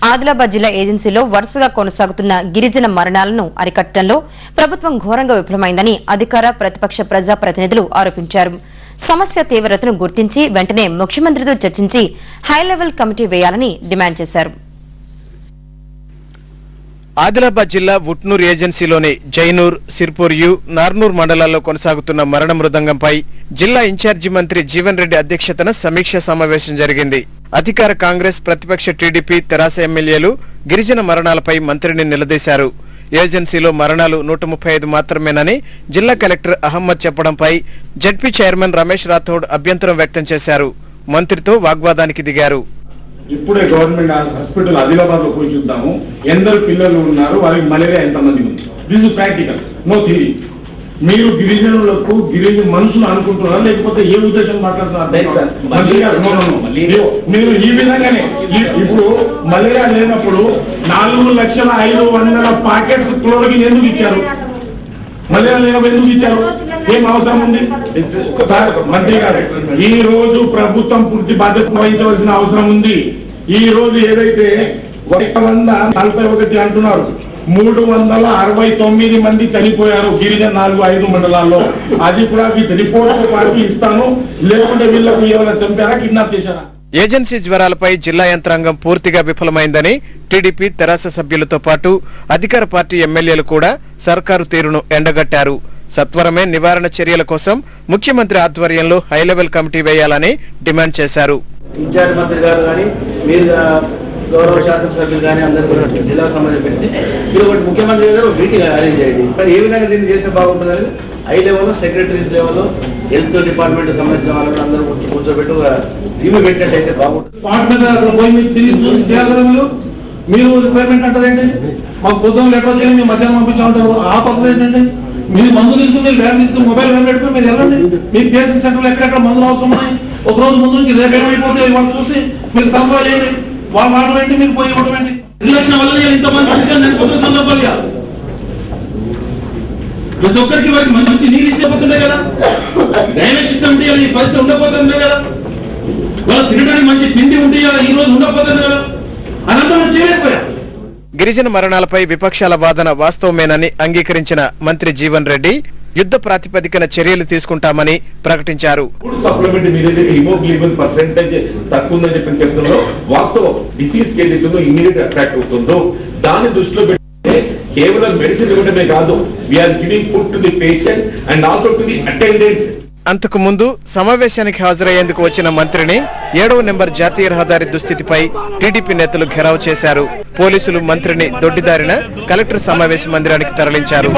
ఆదిలాబాద్ జిల్లా ఏజెన్సీలో వరుసగా కొనసాగుతున్న గిరిజన మరణాలను అరికట్టడంలో ప్రభుత్వం ఘోరంగా విఫలమైందని అధికార ప్రతిపక్ష ప్రజాప్రతినిధులు ఆరోపించారు. సమస్య తీవ్రతను గుర్తించి వెంటనే ముఖ్యమంత్రితో చర్చించి హైలెవెల్ కమిటీ వేయాలని డిమాండ్ చేశారు. ఆదిలాబాద్ జిల్లా ఉట్నూర్ ఏజెన్సీలోని జైనూర్, సిర్పూర్ యు, నార్నూర్ మండలాల్లో కొనసాగుతున్న మరణ మృదంగంపై జిల్లా ఇన్ఛార్జి మంత్రి జీవన్ రెడ్డి అధ్యక్షతన సమీక్ష సమావేశం జరిగింది. అధికార కాంగ్రెస్, ప్రతిపక్ష టీడీపీ, తెరాస ఎమ్మెల్యేలు గిరిజన మరణాలపై మంత్రిని నిలదీశారు. ఏజెన్సీలో మరణాలు 135 మాత్రమేనని జిల్లా కలెక్టర్ అహ్మద్ చెప్పడంపై జడ్పీ చైర్మన్ రమేష్ రాథోడ్ అభ్యంతరం వ్యక్తం చేశారు. మంత్రితో వాగ్వాదానికి దిగారు. ఇప్పుడే గవర్నమెంట్ హాస్పిటల్ ఆదిలాబాద్ లో పోయి చూద్దాము, ఎందరు పిల్లలు ఉన్నారు, వారికి మలేరియా ఎంతమంది ఉంది. This is practical, no theory. మీరు గిరిజనులకు గిరిజన మనుషులు అనుకుంటున్నారా లేకపోతే ఏ ఉద్దేశం మాట్లాడుతున్నారు? మీరు ఈ విధంగానే ఇప్పుడు మలేరియా లేనప్పుడు 4,05,000 ప్యాకెట్స్ క్లోరోకిన్ ఎందుకు ఇచ్చారు? మలేరియా లేనప్పుడు ఎందుకు ఇచ్చారు? ఏం అవసరం ఉంది? సార్ మంత్రి గారు, ఈ రోజు ప్రభుత్వం పూర్తి బాధ్యత వహించవలసిన అవసరం ఉంది. ఈ రోజు ఏదైతే 141 అంటున్నారు, 369 మంది చనిపోయారు గిరిజన 4-5 మండలాల్లో. అది కూడా విత్ రిపోర్ట్ పార్టీ ఇస్తాను, లేకుంటే వీళ్ళకు ఏమైనా చంపారా, కిడ్నాప్ చేశారా? ఏజెన్సీ జ్వరాలపై జిల్లా యంత్రాంగం పూర్తిగా విఫలమైందని టీడీపీ, తెరాస సభ్యులతో పాటు అధికార పార్టీ ఎమ్మెల్యేలు కూడా సర్కారు తీరును ఎండగట్టారు. సత్వరమే నివారణ చర్యల కోసం ముఖ్యమంత్రి ఆధ్వర్యంలో హైలెవెల్ కమిటీ వేయాలని డిమాండ్ చేశారు. ఇన్ఛార్జ్ మంత్రి గారు కానీ, మీరు గౌరవ శాసనసభ్యులు కానీ అందరూ కూడా జిల్లా సంబంధం పెట్టి మీరు ఒకటి ముఖ్యమంత్రి గారు మీటింగ్ అరేంజ్ చేయండి. మరి ఏ విధంగా దీన్ని చేస్తే బాగుంటుందని హై లెవెల్లో, సెక్రటరీస్ లెవెల్లో, హెల్త్ డిపార్ట్మెంట్ సంబంధించిన వాళ్ళని అందరూ కూర్చోబెట్టు టీవీ పెట్టినట్టయితే బాగుంటుంది. స్పాట్ మీద అక్కడ పోయి మీరు తిరిగి చూసి చేయాలి. మీరు రిక్వైర్మెంట్ అంటారేంటి? మాకు పొద్దున్న లెటర్ వచ్చి మీరు మధ్యాహ్నం పంపించామంటారు. ఆ పద్ధతి ఏంటంటే మీరు మందు తీసుకుని వ్యాన్ తీసుకుని మొబైల్ వ్యాన్ పెట్టుకుని మీరు వెళ్ళండి. మీ పిఎస్సీ సెంటర్లో ఎక్కడెక్కడ మందులు అవసరం ఉన్నాయి, ఒక రోజు ముందు నుంచి రేపు ఏమైపోతే వాళ్ళు చూసి మీరు సంపా చేయండి. వాళ్ళు వాడడం ఏంటి, మీరు పోయి ఇవ్వడం ఏంటి? నిర్లక్ష్యం వల్ల ఇంతమంది ప్రతి ఒక్కరికి వారికి మంచి నీళ్ళు ఇస్తే కదా, డ్రైనేజ్ సిస్టమ్ ఉంటే ఈ పరిస్థితి ఉండకపోతుంది కదా, వాళ్ళు తినడానికి మంచి తిండి ఉంటే ఈ రోజు ఉండకపోతుంది కదా, అనంతా మనం చేయలేకపోయా. గిరిజన మరణాలపై విపక్షాల వాదన వాస్తవమేనని అంగీకరించిన మంత్రి జీవన్ రెడ్డి యుద్ధ ప్రాతిపదికన చర్యలు తీసుకుంటామని ప్రకటించారు. హిమోగ్లోబిన్ పర్సెంటేజ్ తక్కువ ఉందని చెప్పి చెప్తున్నారు. వాస్తవం డిసీజ్ ఏదైతుందో ఇమ్మీడియట్ అట్రాక్ట్ అవుతుందో దాన్ని దృష్టిలో పెట్టి కేవలం మెడిసిన్ ఇవ్వడమే కాదు, we're giving food to the patient and also to the attendants. అంతకు ముందు సమావేశానికి హాజరయ్యేందుకు వచ్చిన మంత్రిని 7వ నెంబర్ జాతీయ రహదారి దుస్థితిపై టీడీపీ నేతలు ఘెరావ్ చేశారు. పోలీసులు మంత్రిని దొడ్డిదారిన కలెక్టర్ సమావేశ మందిరానికి తరలించారు.